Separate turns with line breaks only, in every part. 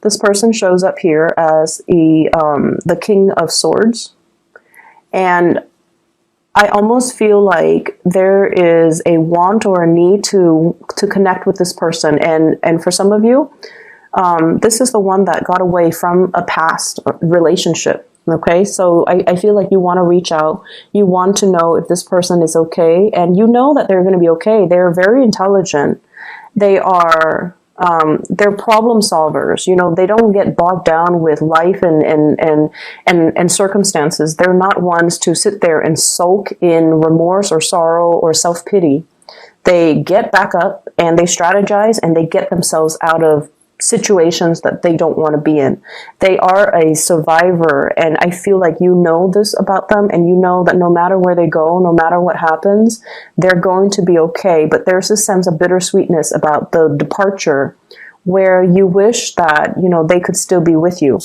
This person shows up here as the King of Swords. And I almost feel like there is a want or a need to connect with this person. And for some of you, this is the one that got away from a past relationship. Okay, so I feel like you want to reach out. You want to know if this person is okay, and you know that they're going to be okay. They're very intelligent. They are they're problem solvers. You know, they don't get bogged down with life and circumstances. They're not ones to sit there and sulk in remorse or sorrow or self-pity. They get back up and they strategize and they get themselves out of situations that they don't want to be in. They are a survivor, and I feel like you know this about them, and you know that no matter where they go, no matter what happens, they're going to be okay. But there's a sense of bittersweetness about the departure where you wish that, you know, they could still be with you.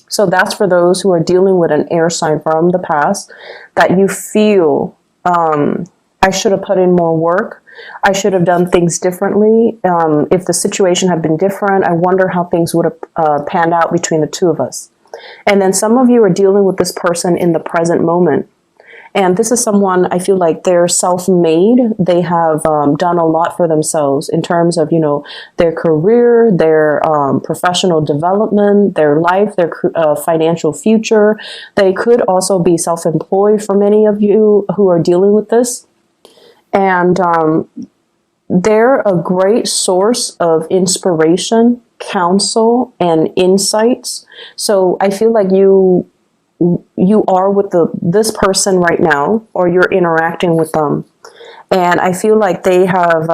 So that's for those who are dealing with an air sign from the past, that you feel, I should have put in more work. I should have done things differently. If the situation had been different, I wonder how things would have panned out between the two of us. And then some of you are dealing with this person in the present moment. And this is someone, I feel like they're self-made. They have done a lot for themselves in terms of, you know, their career, their professional development, their life, their financial future. They could also be self-employed for many of you who are dealing with this. And they're a great source of inspiration, counsel, and insights. So I feel like you are with this person right now, or you're interacting with them. And I feel like they have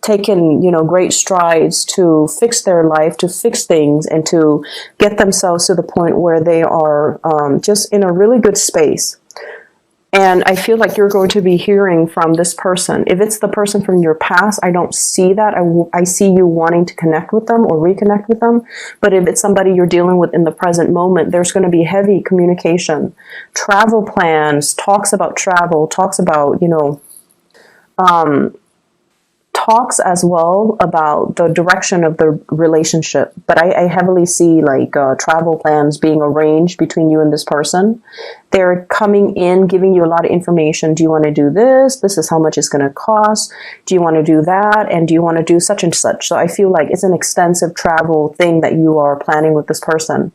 taken, you know, great strides to fix their life, to fix things, and to get themselves to the point where they are just in a really good space. And I feel like you're going to be hearing from this person. If it's the person from your past, I don't see that. I see you wanting to connect with them or reconnect with them. But if it's somebody you're dealing with in the present moment, there's going to be heavy communication, travel plans, talks about travel, talks about, you know, talks as well about the direction of the relationship. But I heavily see like travel plans being arranged between you and this person. They're coming in, giving you a lot of information. Do you want to do this? This is how much it's going to cost. Do you want to do that? And do you want to do such and such? So I feel like it's an extensive travel thing that you are planning with this person.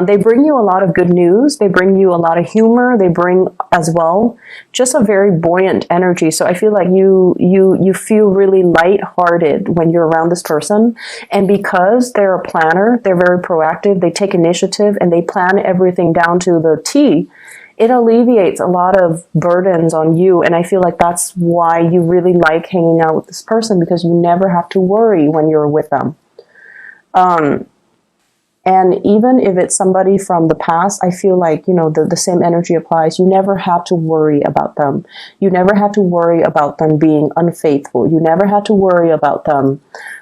They bring you a lot of good news. They bring you a lot of humor. They bring as well just a very buoyant energy. So I feel like you feel really lighthearted when you're around this person. And because they're a planner, they're very proactive. They take initiative and they plan everything down to the T. It alleviates a lot of burdens on you. And I feel like that's why you really like hanging out with this person, because you never have to worry when you're with them. And even if it's somebody from the past, I feel like, you know, the same energy applies. You never have to worry about them. You never had to worry about them being unfaithful. You never had to worry about them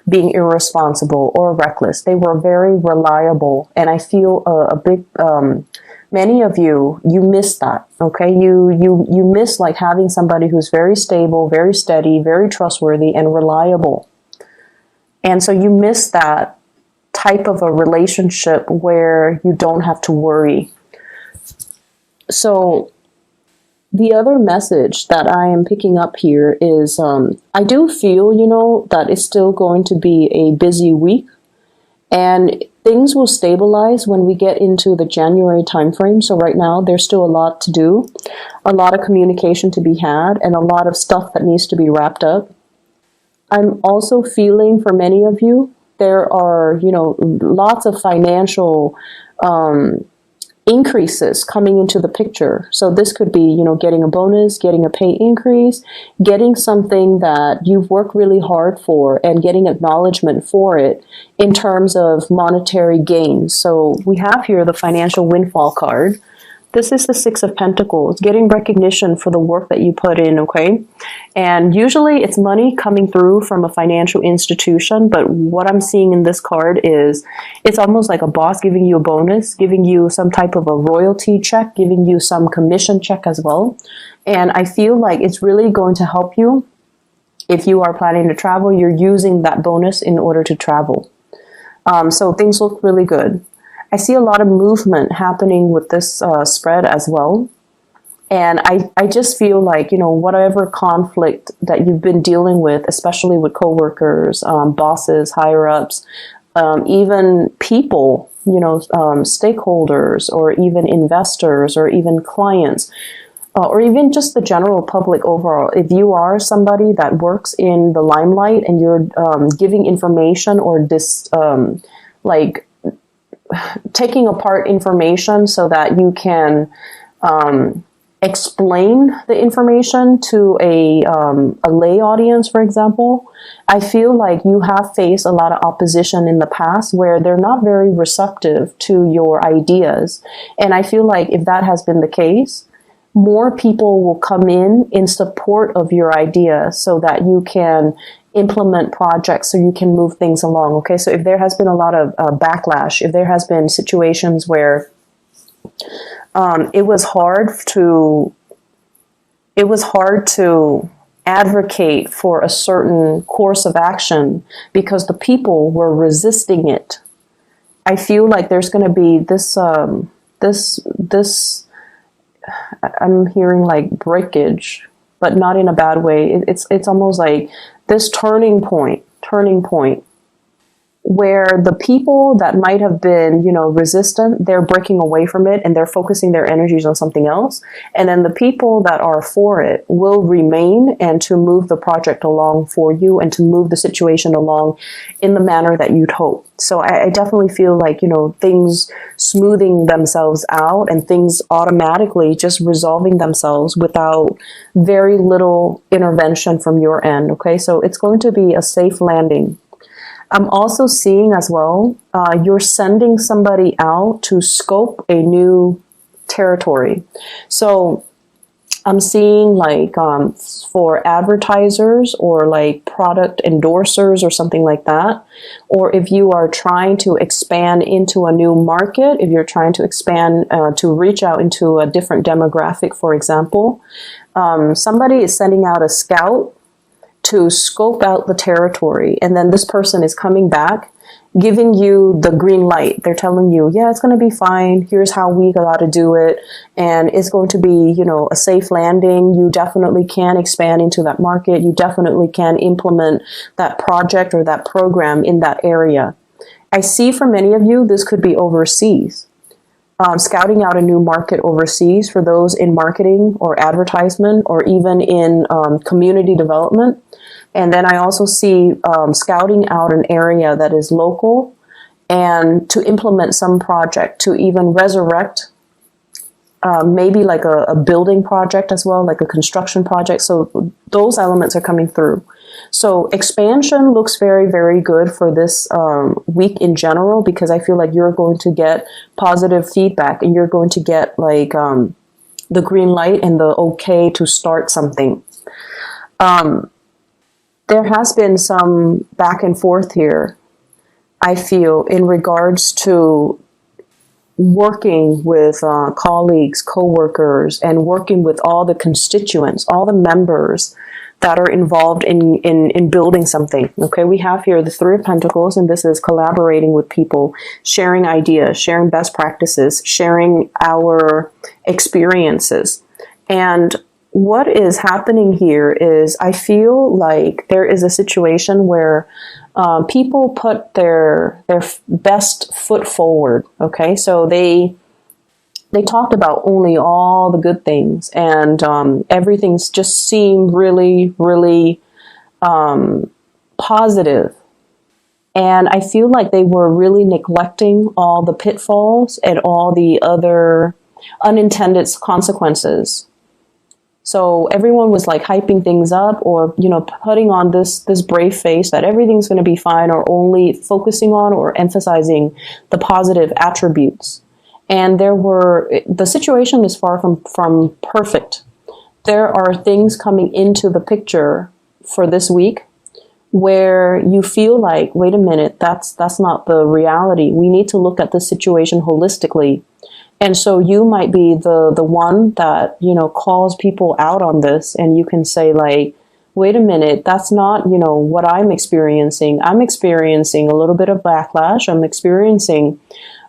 being irresponsible or reckless. They were very reliable. And I feel a big, many of you miss that. Okay. You miss like having somebody who's very stable, very steady, very trustworthy and reliable. And so you miss that type of a relationship where you don't have to worry. So the other message that I am picking up here is I do feel, you know, that it's still going to be a busy week, and things will stabilize when we get into the January timeframe. So right now there's still a lot to do, a lot of communication to be had, and a lot of stuff that needs to be wrapped up. I'm also feeling for many of you, there are, you know, lots of financial increases coming into the picture. So this could be, you know, getting a bonus, getting a pay increase, getting something that you've worked really hard for and getting acknowledgement for it in terms of monetary gains. So we have here the financial windfall card. This is the Six of Pentacles, getting recognition for the work that you put in, okay? And usually it's money coming through from a financial institution, but what I'm seeing in this card is it's almost like a boss giving you a bonus, giving you some type of a royalty check, giving you some commission check as well. And I feel like it's really going to help you. If you are planning to travel, you're using that bonus in order to travel. So things look really good. I see a lot of movement happening with this spread as well. And I just feel like, whatever conflict that you've been dealing with, especially with coworkers, bosses, higher ups, even people, stakeholders, or even investors, or even clients, or even just the general public overall. If you are somebody that works in the limelight and you're giving information or like taking apart information so that you can explain the information to a lay audience, for example, I feel like you have faced a lot of opposition in the past where they're not very receptive to your ideas. And I feel like if that has been the case, more people will come in support of your idea so that you can implement projects, so you can move things along. Okay, so if there has been a lot of backlash, if there has been situations where it was hard to advocate for a certain course of action because the people were resisting it, I feel like there's going to be this I'm hearing like breakage, but not in a bad way. It's almost like this turning point where the people that might have been, resistant, they're breaking away from it and they're focusing their energies on something else. And then the people that are for it will remain and to move the project along for you and to move the situation along in the manner that you'd hope. So I definitely feel like, things smoothing themselves out and things automatically just resolving themselves without very little intervention from your end. Okay, so it's going to be a safe landing. I'm also seeing as well, you're sending somebody out to scope a new territory. So I'm seeing like for advertisers or like product endorsers or something like that. Or if you are trying to expand into a new market, if you're trying to expand to reach out into a different demographic, for example, somebody is sending out a scout to scope out the territory. And then this person is coming back, giving you the green light. They're telling you, yeah, it's going to be fine. Here's how we got to do it. And it's going to be, a safe landing. You definitely can expand into that market. You definitely can implement that project or that program in that area. I see for many of you, this could be overseas. Scouting out a new market overseas for those in marketing or advertisement or even in community development. And then I also see scouting out an area that is local and to implement some project to even resurrect maybe like a building project as well, like a construction project. So those elements are coming through. So expansion looks very, very good for this week in general, because I feel like you're going to get positive feedback and you're going to get like the green light and the okay to start something. There has been some back and forth here, I feel, in regards to working with colleagues, coworkers, and working with all the constituents, all the members that are involved in building something. Okay, we have here the Three of Pentacles, and this is collaborating with people, sharing ideas, sharing best practices, sharing our experiences. And what is happening here is I feel like there is a situation where people put their best foot forward. Okay, so they talked about only all the good things, and everything's just seemed really, really positive. And I feel like they were really neglecting all the pitfalls and all the other unintended consequences. So everyone was like hyping things up or, putting on this brave face that everything's going to be fine, or only focusing on or emphasizing the positive attributes. And the situation is far from perfect. There are things coming into the picture for this week where you feel like, wait a minute, that's not the reality. We need to look at the situation holistically. And so you might be the one that, calls people out on this, and you can say like, wait a minute, that's not, what I'm experiencing. I'm experiencing a little bit of backlash. I'm experiencing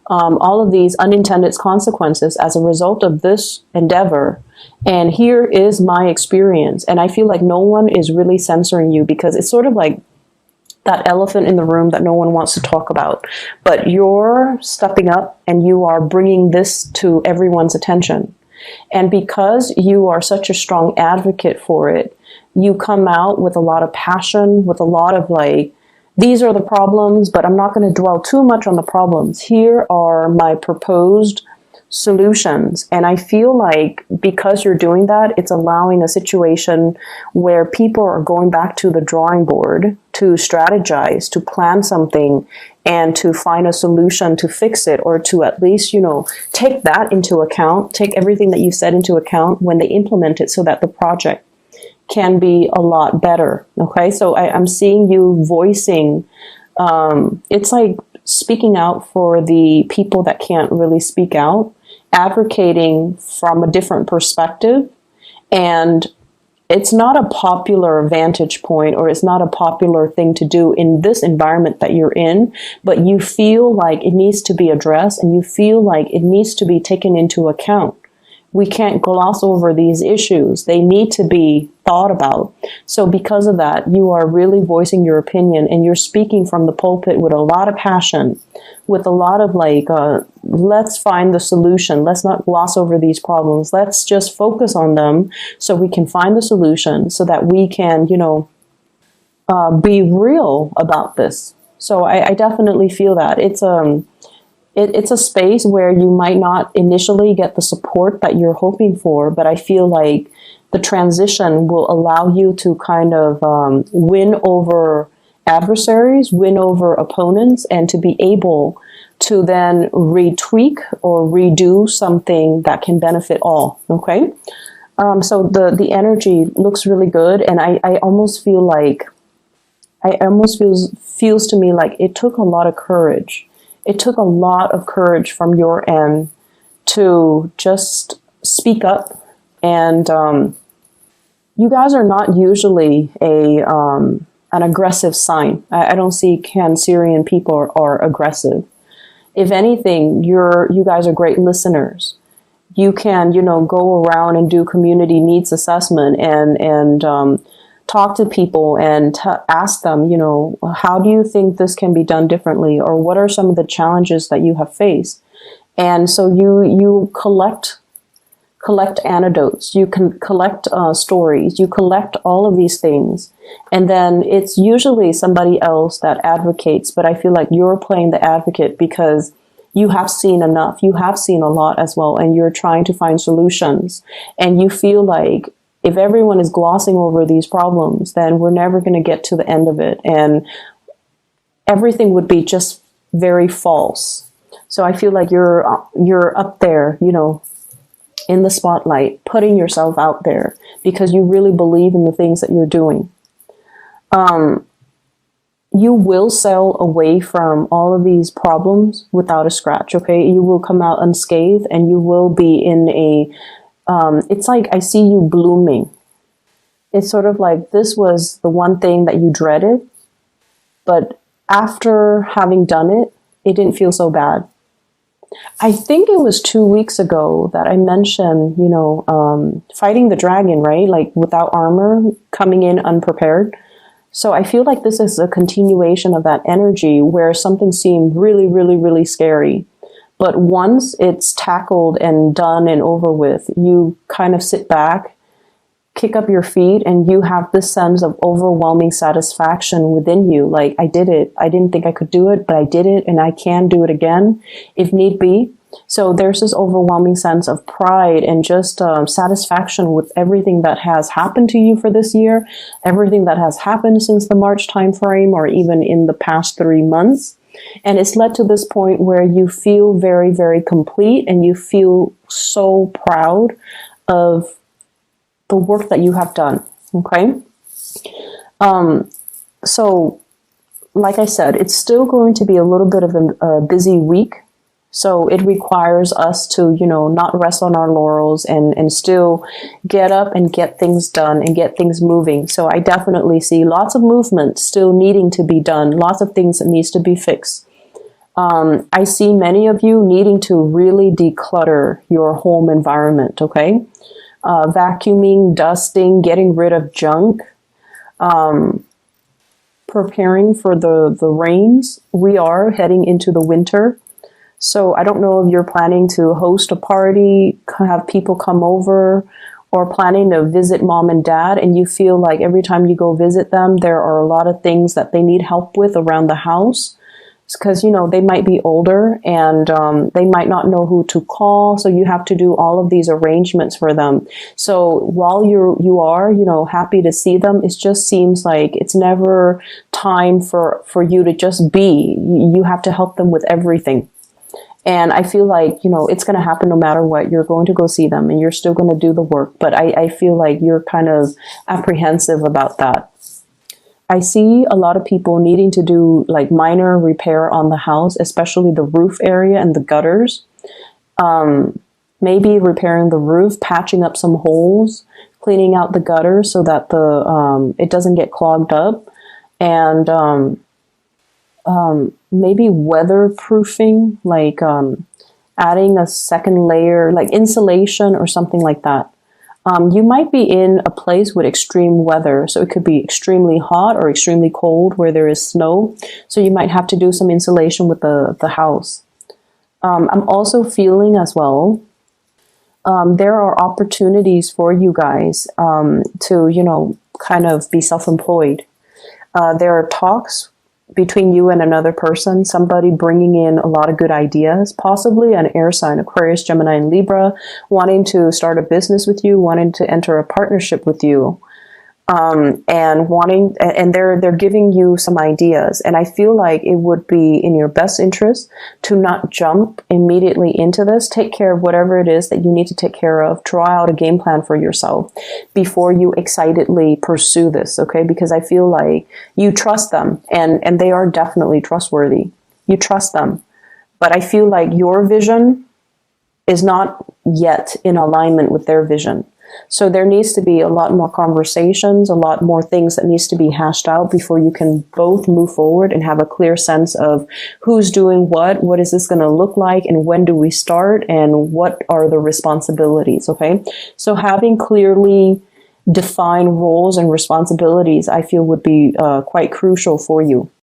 all of these unintended consequences as a result of this endeavor. And here is my experience. And I feel like no one is really censoring you, because it's sort of like that elephant in the room that no one wants to talk about. But you're stepping up and you are bringing this to everyone's attention. And because you are such a strong advocate for it, you come out with a lot of passion, with a lot of like, these are the problems, but I'm not going to dwell too much on the problems. Here are my proposed solutions. And I feel like because you're doing that, it's allowing a situation where people are going back to the drawing board to strategize, to plan something, and to find a solution to fix it, or to at least, take that into account, take everything that you said into account when they implement it, so that the project can be a lot better. Okay, so I'm seeing you voicing, it's like speaking out for the people that can't really speak out, advocating from a different perspective. And it's not a popular vantage point, or it's not a popular thing to do in this environment that you're in, but you feel like it needs to be addressed, and you feel like it needs to be taken into account. We can't gloss over these issues. They need to be thought about. So because of that, you are really voicing your opinion, and you're speaking from the pulpit with a lot of passion, with a lot of like, let's find the solution. Let's not gloss over these problems. Let's just focus on them so we can find the solution, so that we can, be real about this. So I definitely feel that it's a space where you might not initially get the support that you're hoping for, but I feel like the transition will allow you to kind of win over adversaries, win over opponents, and to be able to then retweak or redo something that can benefit all. Okay, so the energy looks really good, and I almost feel like feels to me like it took a lot of courage. It took a lot of courage from your end to just speak up. And you guys are not usually an aggressive sign. I don't see Cancerian people are aggressive. If anything, you guys are great listeners. You can, go around and do community needs assessment and talk to people and ask them, how do you think this can be done differently? Or what are some of the challenges that you have faced? And so you collect anecdotes, you can collect stories, you collect all of these things. And then it's usually somebody else that advocates, but I feel like you're playing the advocate because you have seen enough, you have seen a lot as well, and you're trying to find solutions. And you feel like if everyone is glossing over these problems, then we're never going to get to the end of it. And everything would be just very false. So I feel like you're up there, in the spotlight, putting yourself out there because you really believe in the things that you're doing. You will sail away from all of these problems without a scratch, okay? You will come out unscathed, and you will be in it's like I see you blooming. It's sort of like this was the one thing that you dreaded, but after having done it, it didn't feel so bad. I think it was 2 weeks ago that I mentioned, fighting the dragon, right? Like without armor, coming in unprepared. So I feel like this is a continuation of that energy where something seemed really, really, really scary. But once it's tackled and done and over with, you kind of sit back, kick up your feet, and you have this sense of overwhelming satisfaction within you. Like, I did it. I didn't think I could do it, but I did it, and I can do it again if need be. So there's this overwhelming sense of pride and just satisfaction with everything that has happened to you for this year, everything that has happened since the March timeframe, or even in the past 3 months. And it's led to this point where you feel very, very complete, and you feel so proud of the work that you have done. Okay. So like I said, it's still going to be a little bit of a busy week. So it requires us to, not rest on our laurels and still get up and get things done and get things moving. So I definitely see lots of movement still needing to be done, lots of things that needs to be fixed. I see many of you needing to really declutter your home environment, okay? Vacuuming, dusting, getting rid of junk, preparing for the rains. We are heading into the winter. So I don't know if you're planning to host a party, have people come over, or planning to visit mom and dad, and you feel like every time you go visit them, there are a lot of things that they need help with around the house. Because, they might be older and they might not know who to call. So you have to do all of these arrangements for them. So while you are, happy to see them, it just seems like it's never time for you to just be. You have to help them with everything. And I feel like, it's going to happen no matter what. You're going to go see them and you're still going to do the work. But I feel like you're kind of apprehensive about that. I see a lot of people needing to do like minor repair on the house, especially the roof area and the gutters. Maybe repairing the roof, patching up some holes, cleaning out the gutters so that it doesn't get clogged up. And maybe weatherproofing, like adding a second layer, like insulation or something like that. You might be in a place with extreme weather, so it could be extremely hot or extremely cold where there is snow. So you might have to do some insulation with the house. I'm also feeling as well, there are opportunities for you guys to, kind of be self-employed. There are talks between you and another person, somebody bringing in a lot of good ideas, possibly an air sign, Aquarius, Gemini, and Libra, wanting to start a business with you, wanting to enter a partnership with you, and they're giving you some ideas. And I feel like it would be in your best interest to not jump immediately into this. Take care of whatever it is that you need to take care of. Draw out a game plan for yourself before you excitedly pursue this, okay? Because I feel like you trust them, and they are definitely trustworthy. You trust them. But I feel like your vision is not yet in alignment with their vision. So there needs to be a lot more conversations, a lot more things that needs to be hashed out before you can both move forward and have a clear sense of who's doing what is this going to look like, and when do we start, and what are the responsibilities, okay? So having clearly defined roles and responsibilities, I feel would be quite crucial for you.